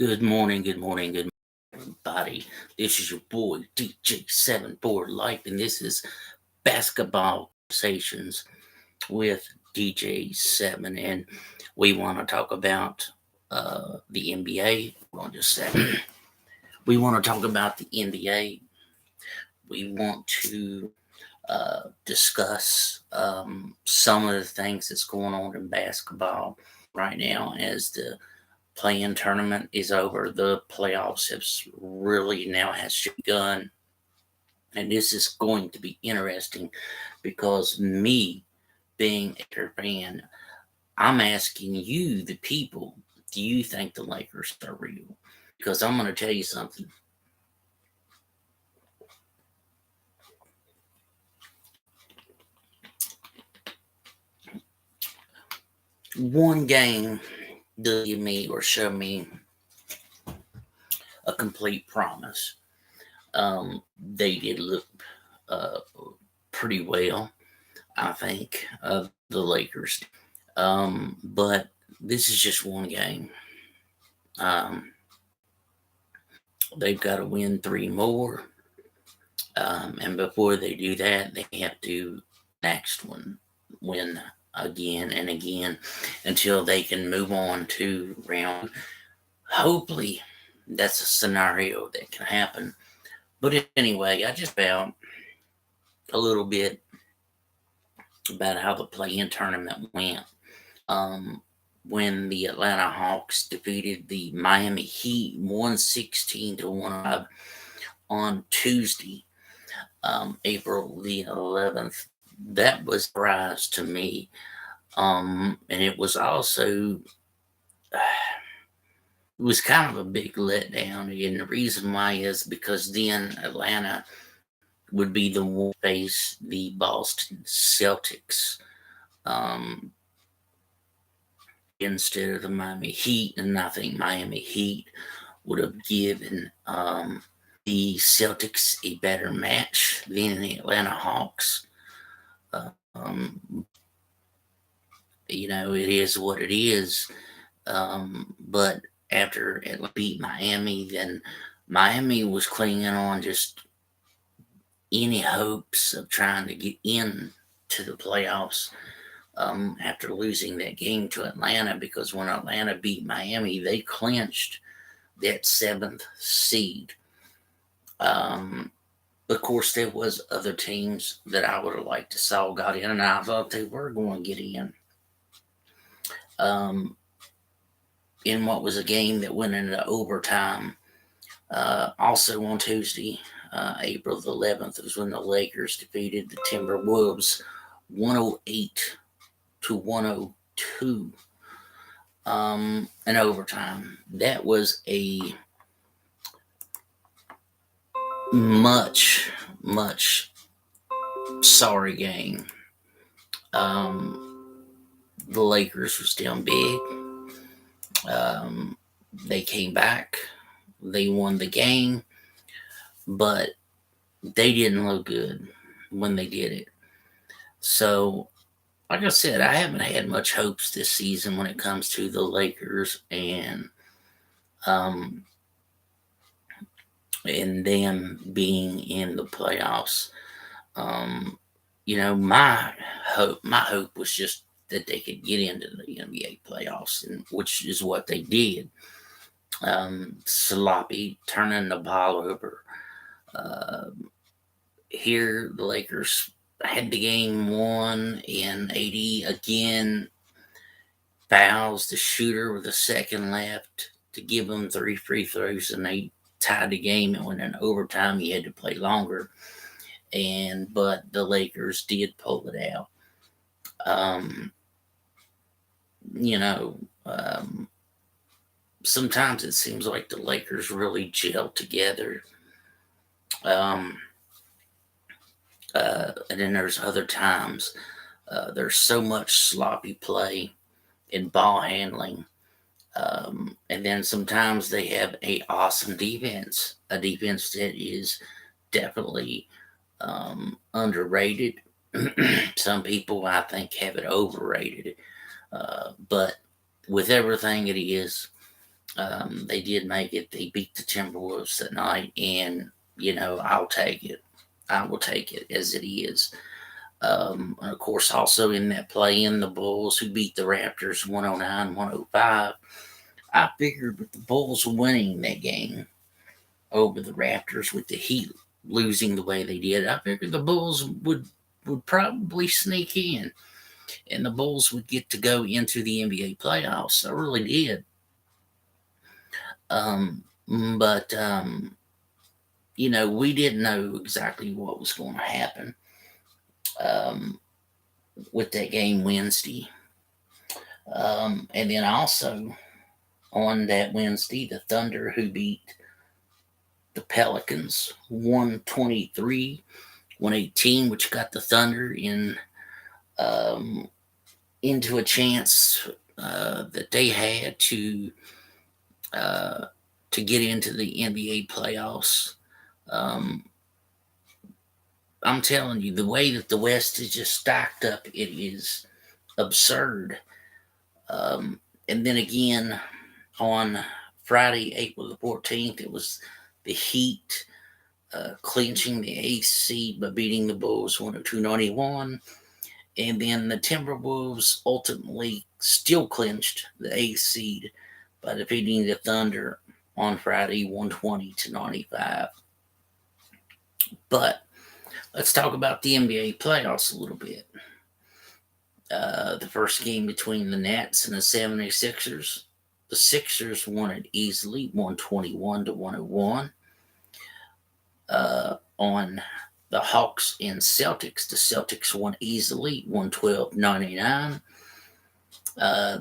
Good morning, everybody. This is your boy DJ7 for life, and this is basketball conversations with DJ7, and we want to talk about the NBA. Hold on just a second. We want to talk about the NBA. We want to discuss some of the things that's going on in basketball right now as the playing tournament is over. The playoffs have really now has begun, and this is going to be interesting because me being a fan, I'm asking you, the people, do you think the Lakers are real? Because I'm going to tell you something. One game does give me or show me a complete promise. They did look uh, pretty well, I think, of the Lakers. But this is just one game. Um, they've got to win three more. And before they do that, they have to next one win again and again until they can move on to round. Hopefully, that's a scenario that can happen. But anyway, I just found a little bit about how the play-in tournament went. Um, when the Atlanta Hawks defeated the Miami Heat 116 to 105 on Tuesday, April the 11th. That was a surprise to me. And it was also it was kind of a big letdown, and the reason why is because then Atlanta would be the one to face the Boston Celtics. Um, instead of the Miami Heat, and I think Miami Heat would have given the Celtics a better match than the Atlanta Hawks. But it is what it is. But after Atlanta beat Miami, then Miami was clinging on just any hopes of trying to get into the playoffs. After losing that game to Atlanta, because when Atlanta beat Miami, they clinched that seventh seed. Of course, there was other teams that I would have liked to saw got in, and I thought they were going to get in. In what was a game that went into overtime. Also on Tuesday, April the 11th, was when the Lakers defeated the Timberwolves 108 to 102 in overtime. That was a much sorry game. The Lakers was down big. They came back. They won the game, but they didn't look good when they did it. So, like I said, I haven't had much hopes this season when it comes to the Lakers and them being in the playoffs. My hope was just that they could get into the NBA playoffs, and which is what they did. Sloppy, turning the ball over. Here, the Lakers had the game won in 80 again. Fouls the shooter with a second left to give them 3 free throws, and they tied the game and went in overtime. You had to play longer, but the Lakers did pull it out. You know, sometimes it seems like the Lakers really gel together. And then there's other times there's so much sloppy play and ball handling. And then sometimes they have a awesome defense, a defense that is definitely underrated. Some people, I think, have it overrated. But with everything it is, They did make it. They beat the Timberwolves that night, and I'll take it. I will take it as it is. And of course, also in that play in the Bulls who beat the Raptors 109-105. I figured with the Bulls winning that game over the Raptors with the Heat losing the way they did, I figured the Bulls would probably sneak in and the Bulls would get to go into the NBA playoffs. I really did. But we didn't know exactly what was going to happen um, with that game Wednesday. And then also on that Wednesday, the Thunder, who beat the Pelicans 123-118, which got the Thunder into a chance that they had uh, to get into the NBA playoffs. Um, I'm telling you, the way that the West is just stacked up, it is absurd. And then again, on Friday, April the 14th, it was the Heat clinching the eighth seed by beating the Bulls 102-91. And then the Timberwolves ultimately still clinched the eighth seed by defeating the Thunder on Friday 120-95. But let's talk about the NBA playoffs a little bit. The first game between the Nets and the 76ers. The Sixers won it easily, 121-101. On the Hawks and Celtics, the Celtics won easily, 112-99.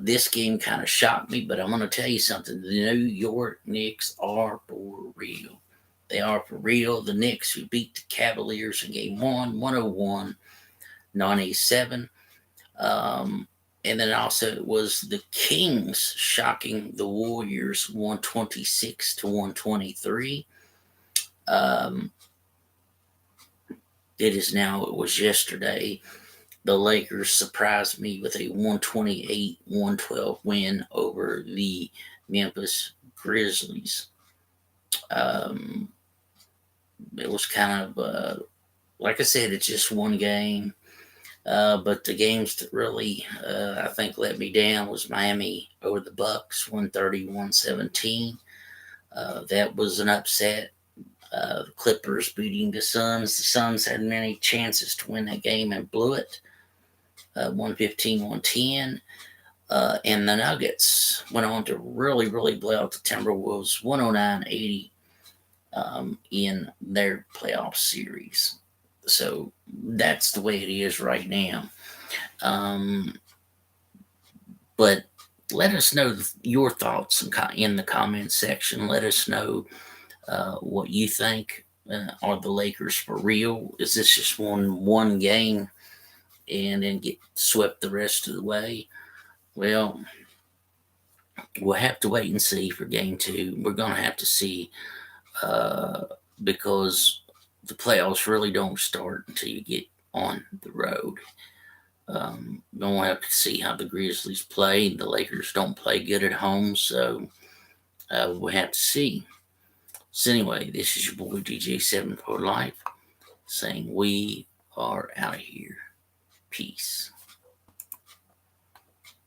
This game kind of shocked me, but I'm going to tell you something. The New York Knicks are for real. They are for real. The Knicks, who beat the Cavaliers in game one, 101-97. And then also it was the Kings shocking the Warriors 126-123. It was yesterday. The Lakers surprised me with a 128-112 win over the Memphis Grizzlies. It was kind of, like I said, it's just one game. But the games that really, I think, let me down was Miami over the Bucks, 130-117. That was an upset. The Clippers beating the Suns. The Suns had many chances to win that game and blew it, 115-110. And the Nuggets went on to really, really blow out the Timberwolves, 109-80 in their playoff series. So that's the way it is right now. But let us know your thoughts in the comments section. Let us know what you think. Are the Lakers for real? Is this just one game and then get swept the rest of the way? Well, we'll have to wait and see for game two. We're going to have to see because the playoffs really don't start until you get on the road. We'll have to see how the Grizzlies play. The Lakers don't play good at home, so we'll have to see. So anyway, this is your boy DJ7 for life saying we are out of here. Peace.